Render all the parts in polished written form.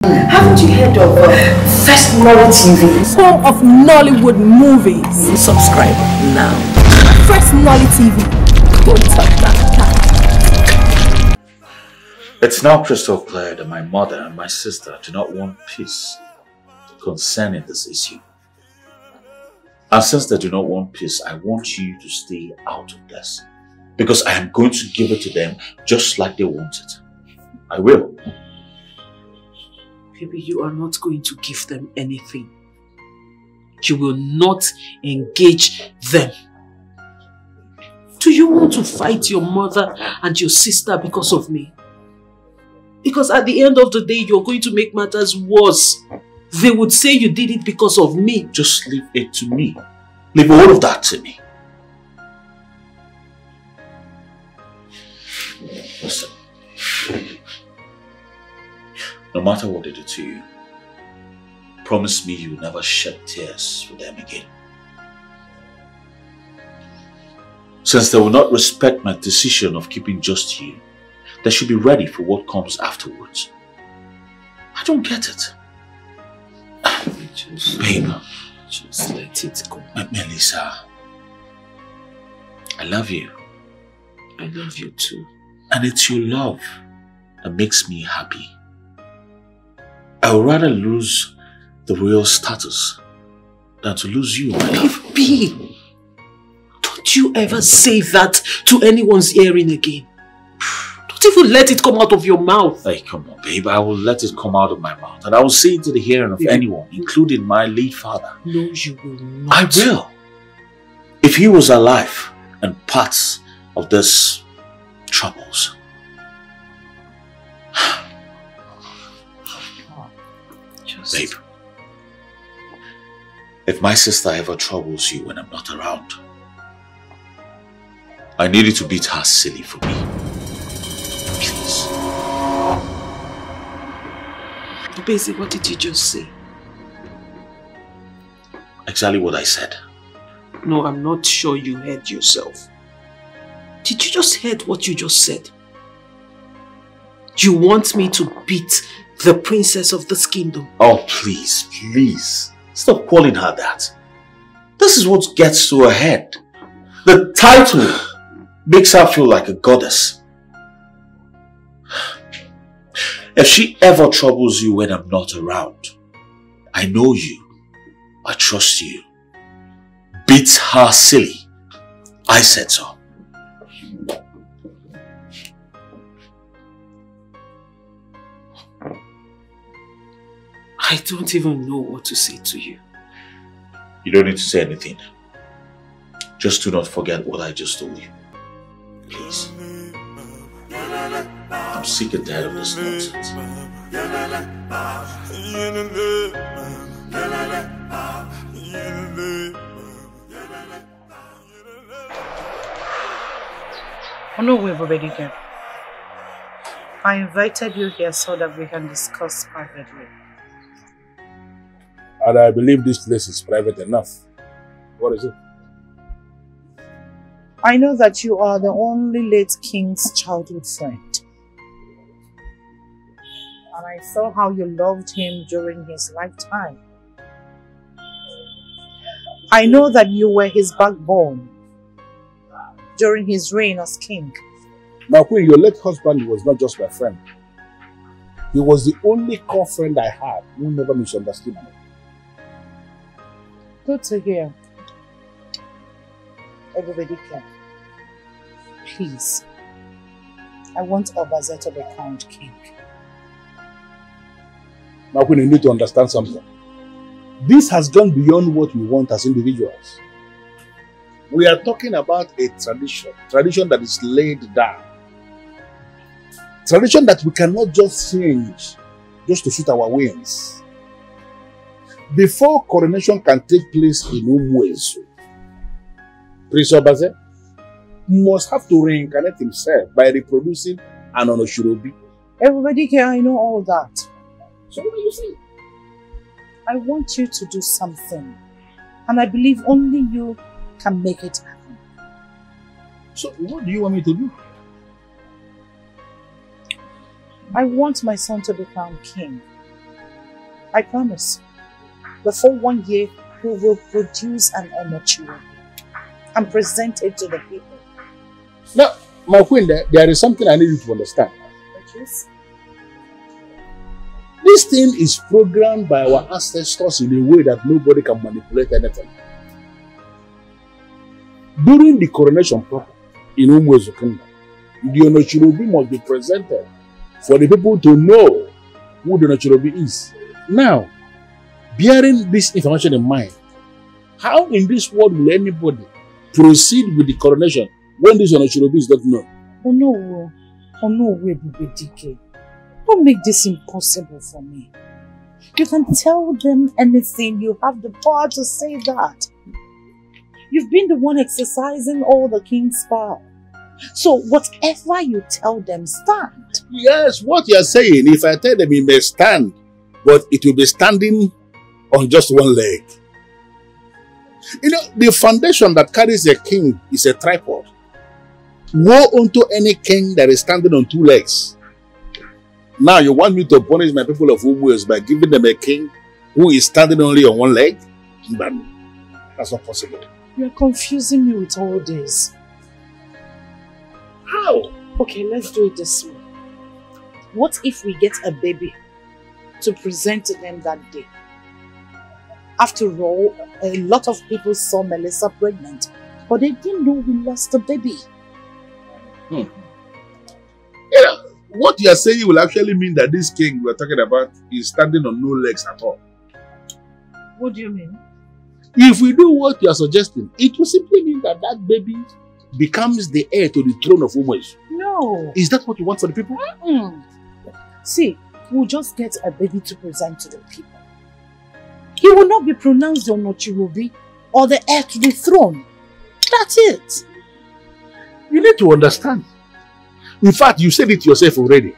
Haven't you heard of FirstNollyTV? Home of Nollywood movies. Subscribe now. FirstNollyTV. Don't touch that. It's now crystal clear that my mother and my sister do not want peace concerning this issue. And since they do not want peace, I want you to stay out of this. Because I am going to give it to them just like they want it. I will. Baby, you are not going to give them anything. You will not engage them. Do you want to fight your mother and your sister because of me? Because at the end of the day, you're going to make matters worse. They would say you did it because of me. Just leave it to me. Leave all of that to me. Listen. No matter what they do to you, promise me you will never shed tears for them again. Since they will not respect my decision of keeping just you, they should be ready for what comes afterwards. I don't get it. Babe. Just let it go. Melissa, I love you. I love you too. And it's your love that makes me happy. I would rather lose the royal status than to lose you, my love. Baby, don't you ever say that to anyone's hearing again. Don't even let it come out of your mouth. Hey, come on, babe. I will let it come out of my mouth. And I will say it to the hearing of anyone, including my late father. No, you will not. I will. If he was alive and parts of this troubles. Babe, if my sister ever troubles you when I'm not around, I need you to beat her silly for me. Please. Basically, what did you just say? Exactly what I said. No, I'm not sure you heard yourself. Did you just hear what you just said? You want me to beat the princess of this kingdom? Oh, please, please. Stop calling her that. This is what gets to her head. The title makes her feel like a goddess. If she ever troubles you when I'm not around, I know you. I trust you. Beat her silly. I said so. I don't even know what to say to you. You don't need to say anything. Just do not forget what I just told you. Please. I'm sick and tired of this nonsense. Oh no, we've already done. I invited you here so that we can discuss privately. And I believe this place is private enough. What is it? I know that you are the only late king's childhood friend. And I saw how you loved him during his lifetime. I know that you were his backbone during his reign as king. Now, Queen, your late husband was not just my friend. He was the only core friend I had who never misunderstood me. Good to hear. Everybody can. Please. I want Obaze to be crowned king. Now, Queen, you need to understand something. This has gone beyond what we want as individuals. We are talking about a tradition that is laid down. Tradition that we cannot just change just to suit our whims. Before coronation can take place in UGEZU, Prince Obaze must have to reincarnate himself by reproducing an Onoshirobi. Everybody here, I know all that. So what do you say? I want you to do something. And I believe only you can make it happen. So what do you want me to do? I want my son to become king. I promise. Before 1 year, we will produce an Onochiro and present it to the people. Now, my queen, there is something I need you to understand. Which is? This thing is programmed by our ancestors in a way that nobody can manipulate anything. During the coronation proper in UGEZU kingdom, the Onochirobi must be presented for the people to know who the Onochirobi is. Now, bearing this information in mind, how in this world will anybody proceed with the coronation when this Onochirobi is not known? Oh no, DK. Don't make this impossible for me. You can tell them anything. You have the power to say that. You've been the one exercising all the king's power. So whatever you tell them, stand. Yes, what you are saying, if I tell them it may stand, but it will be standing on just one leg. You know, the foundation that carries a king is a tripod. Woe unto any king that is standing on 2 legs. Now you want me to punish my people of UGEZU by giving them a king who is standing only on 1 leg? But that's not possible. You're confusing me with all this. How? Okay, let's do it this way. What if we get a baby to present to them that day? After all, a lot of people saw Melissa pregnant, but they didn't know we lost the baby. You know, what you are saying will actually mean that this king we're talking about is standing on no legs at all. What do you mean? If we do what you are suggesting, it will simply mean that that baby becomes the heir to the throne of UGEZU. No. Is that what you want for the people? See, we'll just get a baby to present to the people. He will not be pronounced the Onochirobi or the heir to the throne. That's it. You need to understand. In fact, you said it yourself already.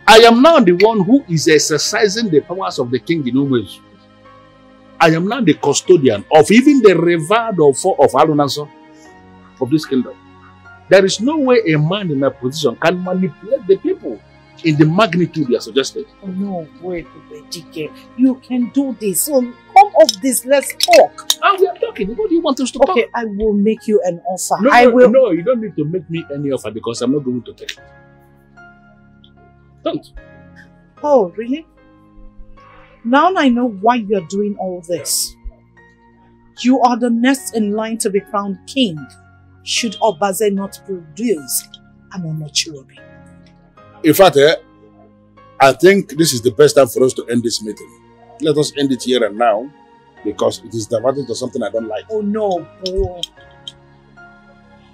I am now the one who is exercising the powers of the king in UGEZU. I am now the custodian of even the revered of Alunanso of this kingdom. There is no way a man in my position can manipulate the people in the magnitude you are suggesting. Oh no, wait, DK. You can do this. So come off this, let's talk. And we are talking. What do you want us to talk? Okay, I will make you an offer. No, No, you don't need to make me any offer because I'm not going to take it. Don't. Oh, really? Now I know why you're doing all this. You are the next in line to be crowned king should Obaze not produce an Onochirobi. In fact, I think this is the best time for us to end this meeting. Let us end it here and now because it is diverting to something I don't like. Oh no, bro.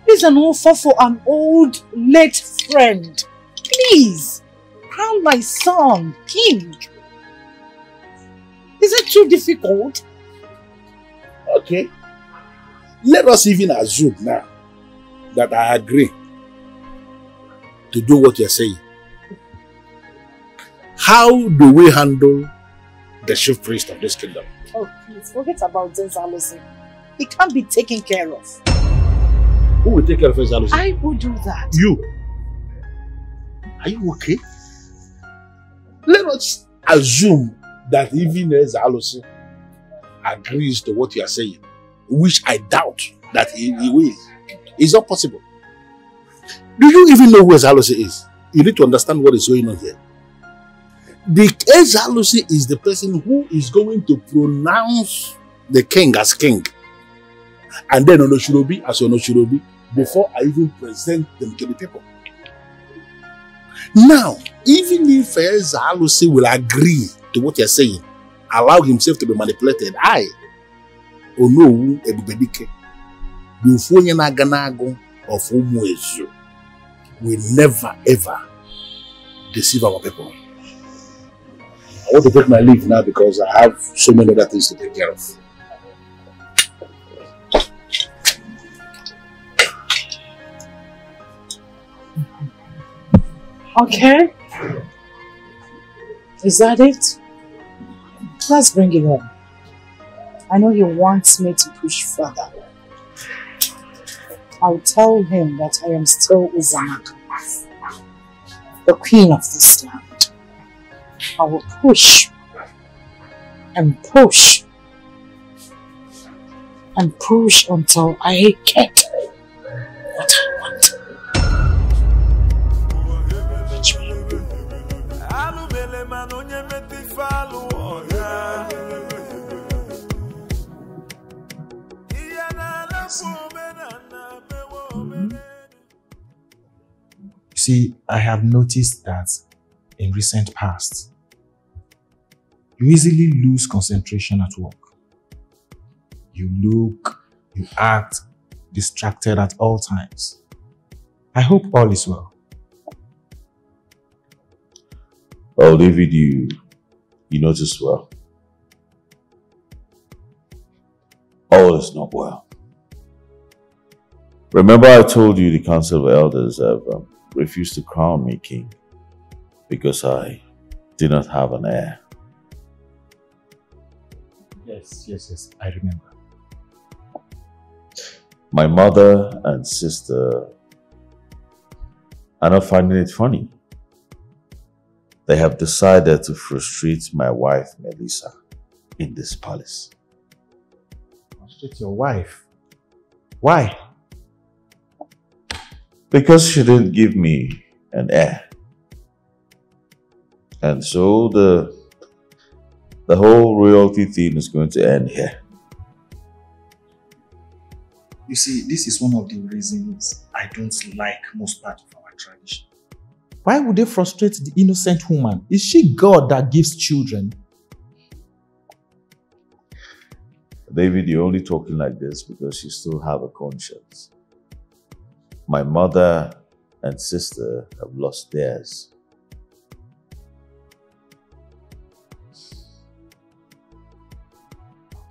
This is an offer for an old, late friend. Please, crown my son, king. Is it too difficult? Okay. Let us even assume now that I agree to do what you're saying. How do we handle the chief priest of this kingdom? Oh, please, forget about this, He can't be taken care of. Who will take care of his Alusi? I will do that. You? Are you okay? Let us assume that even as Alusi agrees to what you are saying, which I doubt that he will. It's not possible. Do you even know who Alusi is? You need to understand what is going on here. The Alusi is the person who is going to pronounce the king as king. And then Onoshirobi as Onoshirobi before I even present them to the people. Now, even if Alusi will agree to what you're saying, allow himself to be manipulated, I, Onu Ebubedike, the Ufonyanaganago of UGEZU, will never ever deceive our people. I want to take my leave now because I have so many other things to take care of. Okay. Is that it? Let's bring it on. I know he wants me to push further. I'll tell him that I am still Uzamaka, the queen of this land. I will push and push. And push until I get what I want. Watch me. See, I have noticed that in recent past, you easily lose concentration at work. You look, you act distracted at all times. I hope all is well. Oh, David, you noticed well. All is not well. Remember I told you the Council of Elders have refused to crown me king because I did not have an heir. Yes, I remember. My mother and sister are not finding it funny. They have decided to frustrate my wife, Melissa, in this palace. Frustrate your wife? Why? Because she didn't give me an heir. And so the whole royalty thing is going to end here. You see, this is one of the reasons I don't like most part of our tradition. Why would they frustrate the innocent woman? Is she God that gives children? David, you're only talking like this because you still have a conscience. My mother and sister have lost theirs.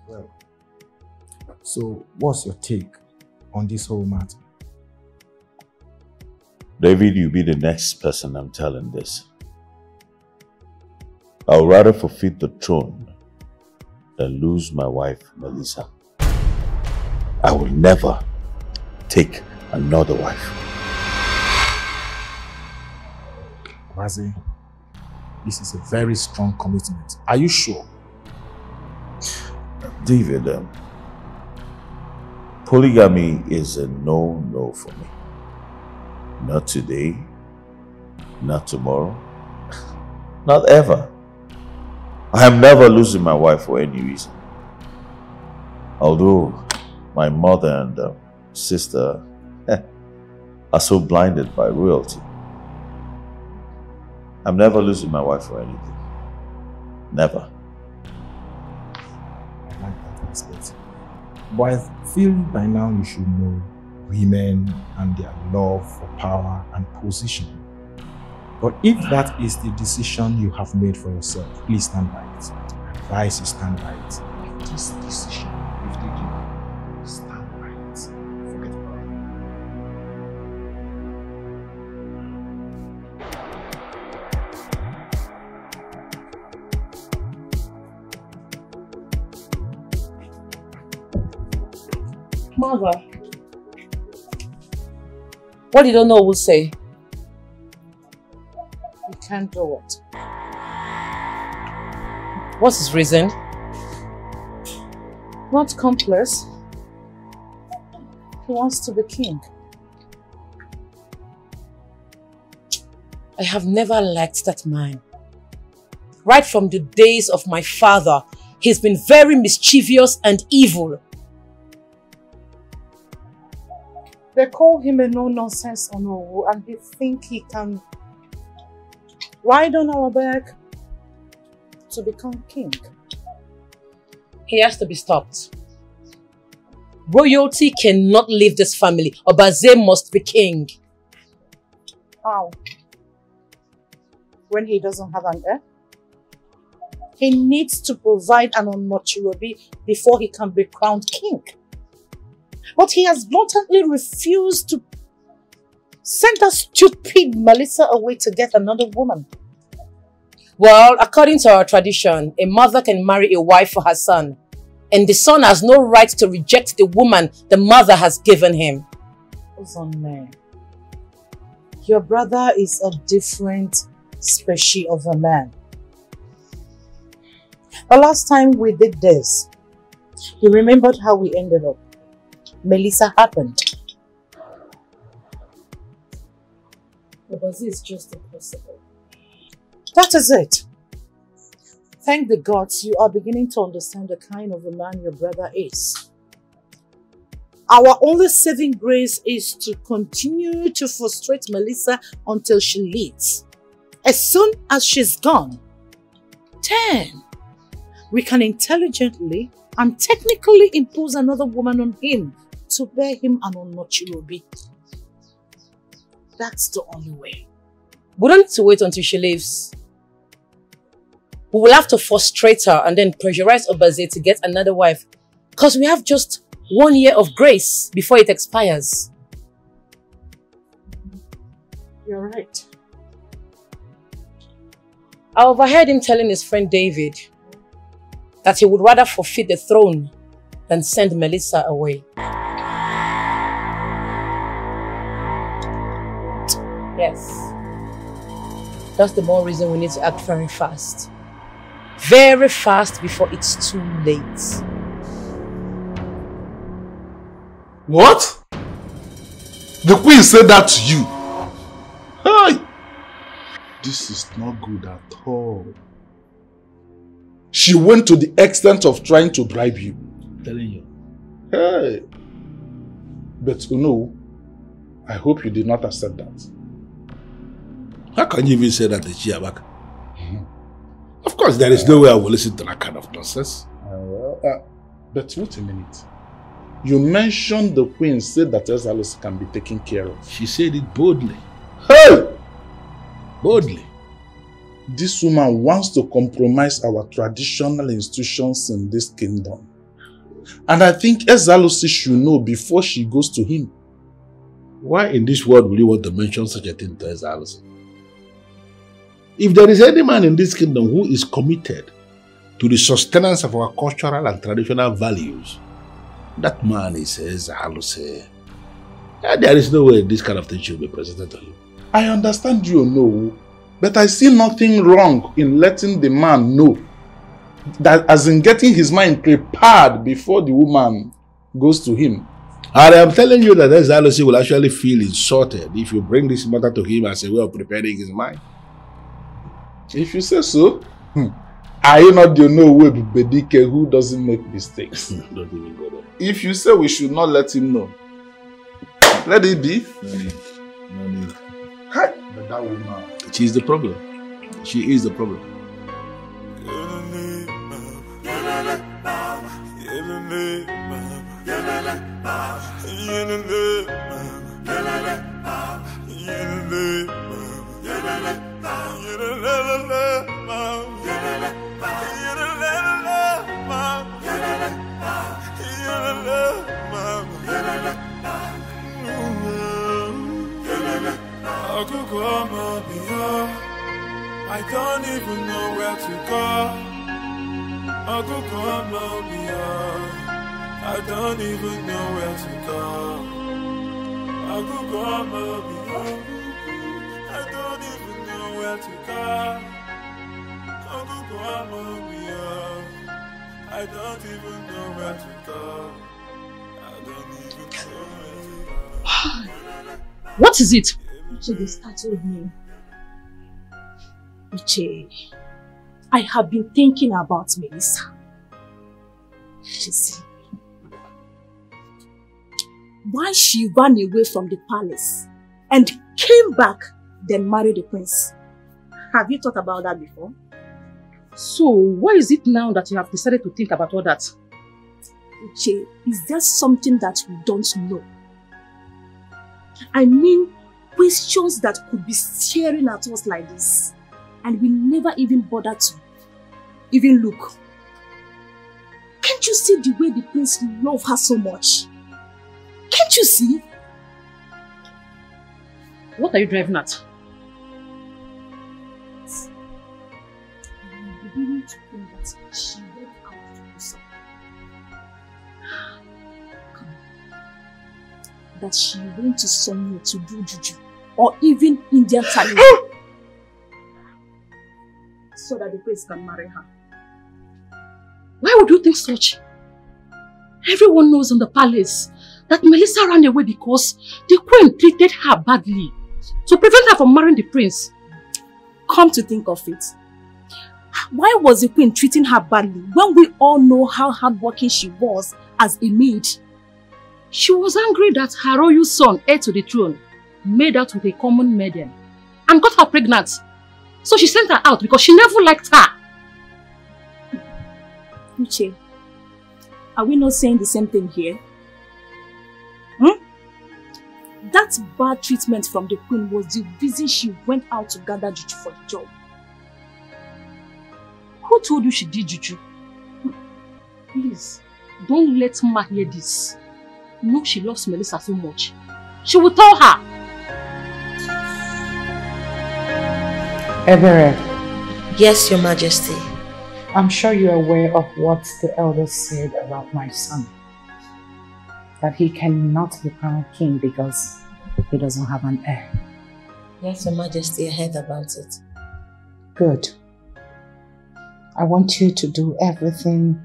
Well, so what's your take on this whole matter? David, you'll be the next person I'm telling this. I'll rather forfeit the throne than lose my wife, Melissa. I will never take another wife. Razi, this is a very strong commitment. Are you sure? David, polygamy is a no-no for me. Not today, not tomorrow, not ever. I am never losing my wife for any reason. Although my mother and sister are so blinded by royalty. I'm never losing my wife for anything. Never. I like that aspect. But I feel by now you should know women and their love for power and position. But if that is the decision you have made for yourself, please stand by it. I advise you stand by it. If this decision you've taken, stand by it. Forget about it. Mother, what you don't know will say? You can't do it. What's his reason? Not complex. He wants to be king. I have never liked that man. Right from the days of my father, he's been very mischievous and evil. They call him a no-nonsense Onowu, and they think he can ride on our back to become king. He has to be stopped. Royalty cannot leave this family. Obaze must be king. How? When he doesn't have an heir? He needs to provide an Onochirobi before he can be crowned king. But he has blatantly refused to send that stupid Melissa away to get another woman. Well, according to our tradition, a mother can marry a wife for her son. And the son has no right to reject the woman the mother has given him. Uzonne, your brother is a different species of a man. The last time we did this, you remembered how we ended up. Melissa happened. But this is just impossible. That is it. Thank the gods you are beginning to understand the kind of a man your brother is. Our only saving grace is to continue to frustrate Melissa until she leaves. As soon as she's gone, then we can intelligently and technically impose another woman on him to bear him an Onochirobi. That's the only way. We don't need to wait until she leaves. We will have to frustrate her and then pressurize Obaze to get another wife, because we have just 1 year of grace before it expires. You're right. I overheard him telling his friend David that he would rather forfeit the throne than send Melissa away. Yes. That's the more reason we need to act very fast. Very fast before it's too late. What? The queen said that to you? Hey! This is not good at all. She went to the extent of trying to bribe you. I'm telling you. Hey! But you know, I hope you did not accept that. How can you even say that to Chiabaka? Of course, there is no way I will listen to that kind of nonsense. But wait a minute. You mentioned the queen said that Ezalos can be taken care of. She said it boldly. Hey! Boldly. This woman wants to compromise our traditional institutions in this kingdom. And I think Ezalos should know before she goes to him. Why in this world will you want to mention such a thing to Ezalos? If there is any man in this kingdom who is committed to the sustenance of our cultural and traditional values, that man is Ezalos. There is no way this kind of thing should be presented to him. I understand you know, but I see nothing wrong in letting the man know. That as in getting his mind prepared before the woman goes to him. And I am telling you that Ezalos will actually feel insulted if you bring this matter to him as a way of preparing his mind. If you say so, are you not the no way Bedike who doesn't make mistakes? Don't even go there. If you say we should not let him know, let it be. No need. No need. Hi, but that woman. She is the problem. She is the problem. I don't even know where to go. I don't even know where to go. I don't even know where to go. I don't even know where to go. I don't even know where to go. What is it? Uche, they startled me. Uche, I have been thinking about Melissa. You see, why she ran away from the palace and came back, then married the prince. Have you thought about that before? So, why is it now that you have decided to think about all that? Uche, is there something that we don't know? I mean, questions that could be staring at us like this, and we never even bother to even look. Can't you see the way the prince loves her so much? Can't you see? What are you driving at? I'm beginning to think that she went out to do something. That she went to somewhere to do juju, or even Indian talent, so that the prince can marry her. Why would you think such? Everyone knows in the palace that Melissa ran away because the queen treated her badly to prevent her from marrying the prince. Come to think of it, why was the queen treating her badly when we all know how hardworking she was as a maid? She was angry that her royal son, heir to the throne, made out with a common maiden and got her pregnant. So she sent her out because she never liked her. Uche, are we not saying the same thing here? That bad treatment from the queen was the reason she went out to gather juju for the job. Who told you she did juju? Please, don't let Ma hear this. You know she loves Melissa so much. She will tell her. Everett. Yes, Your Majesty. I'm sure you're aware of what the elders said about my son. That he cannot be crowned king because he doesn't have an heir. Yes, Your Majesty, I heard about it. Good. I want you to do everything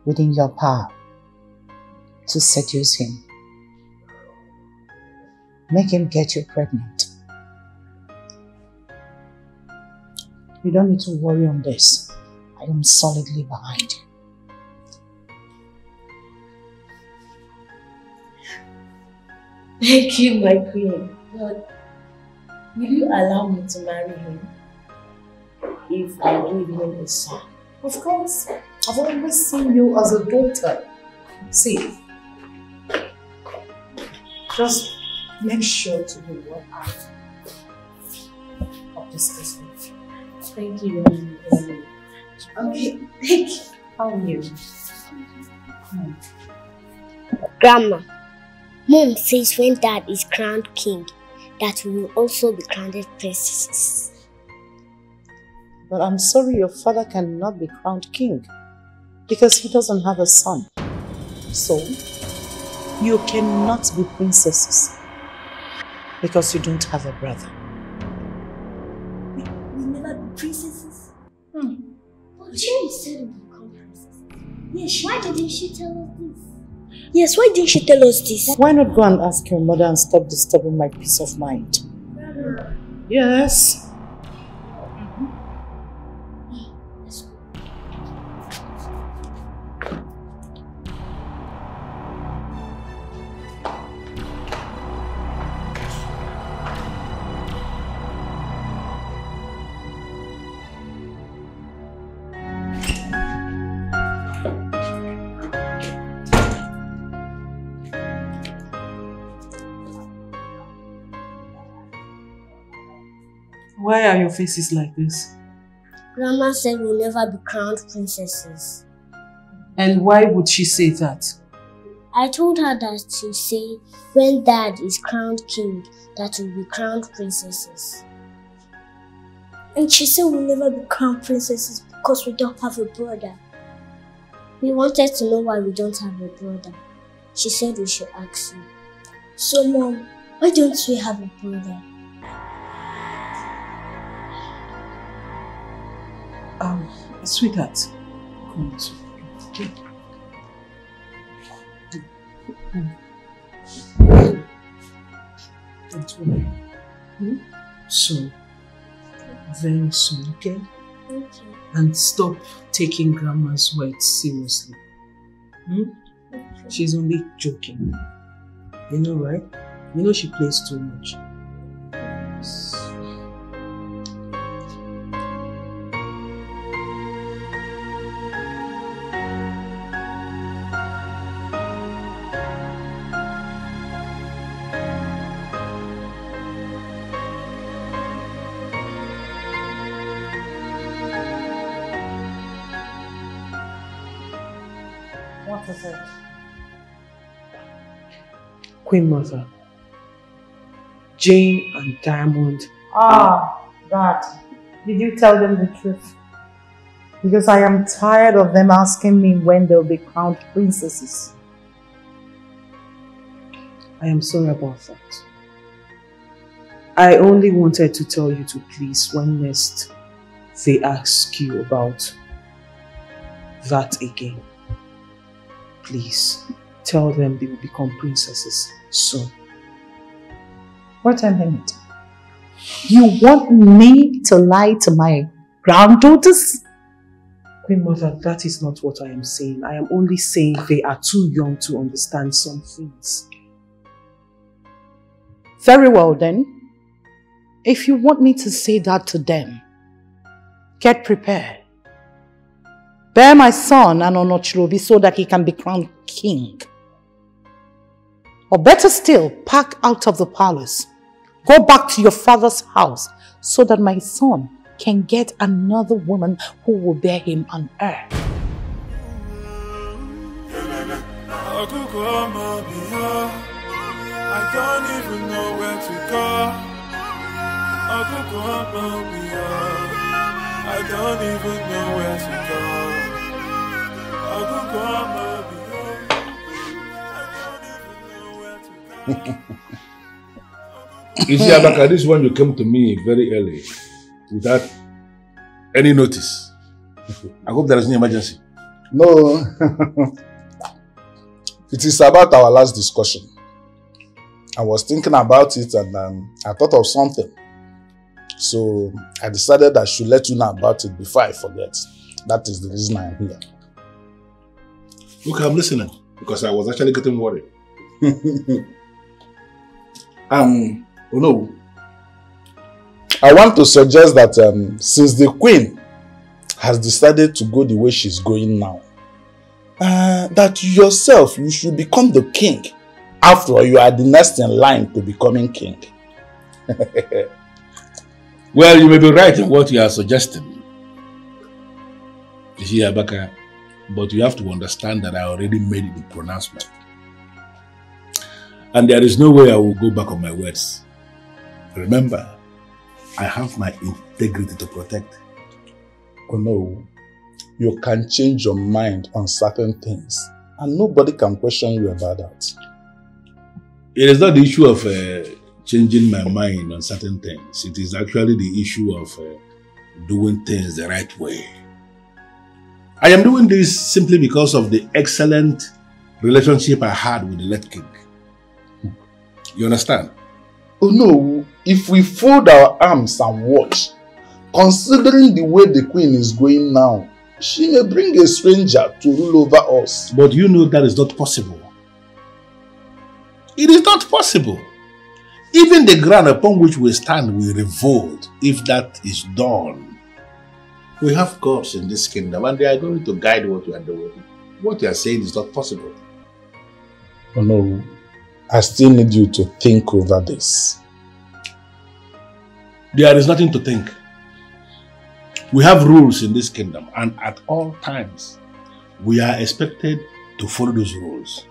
within your power to seduce him. Make him get you pregnant. You don't need to worry on this. I am solidly behind you. Thank you, my queen. But will you allow me to marry him if I give him a son? Of course. I've always seen you as a daughter. See, just make sure to do what I of this business. Thank you very much. Okay, thank you. How are you? Grandma, Mom says when Dad is crowned king, that we will also be crowned princesses. But I'm sorry, your father cannot be crowned king because he doesn't have a son. So, you cannot be princesses because you don't have a brother. We'll never be princesses? But Jane said we become princesses. Yes, why didn't she tell us this? Yes, why didn't she tell us this? Why not go and ask your mother and stop disturbing my peace of mind? Yes. Why are your faces like this? Grandma said we'll never be crowned princesses. And why would she say that? I told her that to say when Dad is crowned king, that we'll be crowned princesses. And she said we'll never be crowned princesses because we don't have a brother. We wanted to know why we don't have a brother. She said we should ask you. So Mom, why don't we have a brother? Sweetheart, come on, okay? Don't worry. So, very soon, okay? Okay. And stop taking Grandma's words seriously. Okay. She's only joking. You know, right? You know she plays too much. What is it? Queen Mother, Jane and Diamond. That. Did you tell them the truth? Because I am tired of them asking me when they'll be crowned princesses. I am sorry about that. I only wanted to tell you to please when next they ask you about that again. Please, tell them they will become princesses soon. Wait a minute. You want me to lie to my granddaughters? Queen Mother, that is not what I am saying. I am only saying they are too young to understand some things. Very well then. If you want me to say that to them, get prepared. Bear my son and Onochirobi so that he can be crowned king. Or better still, pack out of the palace. Go back to your father's house so that my son can get another woman who will bear him an heir. I don't even know where to go. I don't even know where to go. You see, Abaka, this one you came to me very early without any notice. I hope there is no emergency. No. It is about our last discussion. I was thinking about it and I thought of something. So I decided I should let you know about it before I forget. That is the reason I am here. Okay, I'm listening because I was actually getting worried. Oh no. I want to suggest that since the queen has decided to go the way she's going now, that yourself, you should become the king. After all, you are the next in line to becoming king. Well, you may be right in what you are suggesting. You see, Abaka, but you have to understand that I already made the pronouncement. And there is no way I will go back on my words. Remember, I have my integrity to protect. Oh no, you can change your mind on certain things and nobody can question you about that. It is not the issue of changing my mind on certain things. It is actually the issue of doing things the right way. I am doing this simply because of the excellent relationship I had with the late king. You understand? Oh no, if we fold our arms and watch, considering the way the queen is going now, she may bring a stranger to rule over us. But you know that is not possible. It is not possible. Even the ground upon which we stand will revolt if that is done. We have gods in this kingdom and they are going to guide what we are doing. What you are saying is not possible. Oh no, I still need you to think over this. There is nothing to think. We have rules in this kingdom and at all times we are expected to follow those rules.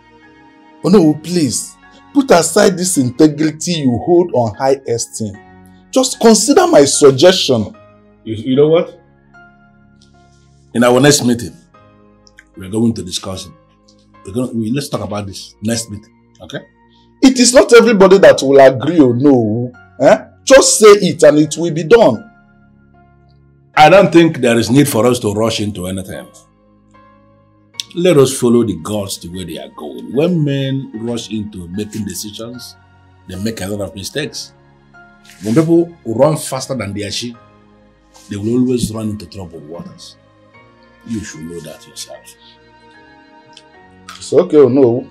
Oh no, please. Put aside this integrity you hold on high esteem. Just consider my suggestion. You know what? In our next meeting, we're going to discuss it. Let's talk about this next meeting, okay? It is not everybody that will agree or no. Just say it and it will be done. I don't think there is need for us to rush into anything. Let us follow the gods the way they are going. When men rush into making decisions, they make a lot of mistakes. When people run faster than their sheep, they will always run into troubled waters. You should know that yourself. It's okay or no,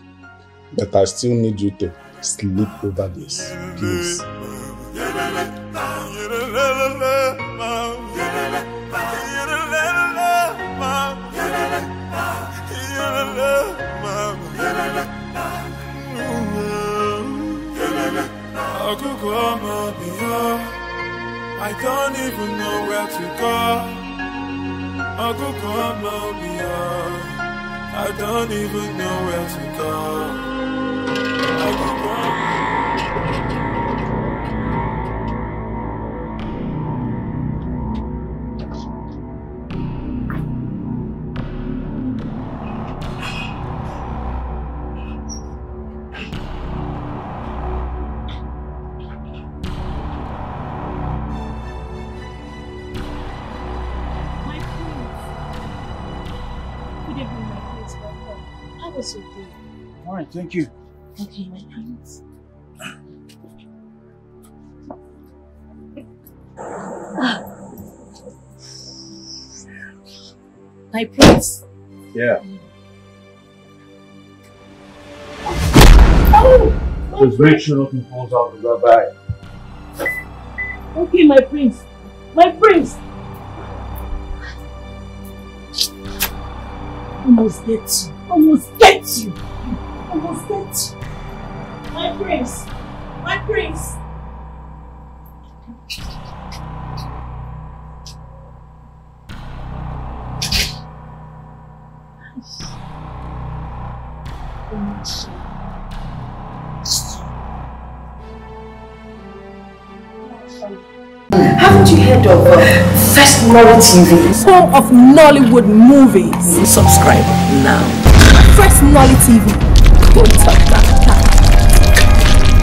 but I still need you to sleep over this, please. I don't even know where to go. I don't even know where to go. Good evening, my prince. Welcome. How was your day? Fine, thank you. Okay, my prince. My prince. Yeah. Oh! Just make sure nothing falls out of that bag. Okay, my prince. My prince! Almost get you. Almost get you. Almost get you. My prince. My prince. Haven't you heard of FirstNollyTV? Home of Nollywood movies. Subscribe now. FirstNollyTV. Go top down.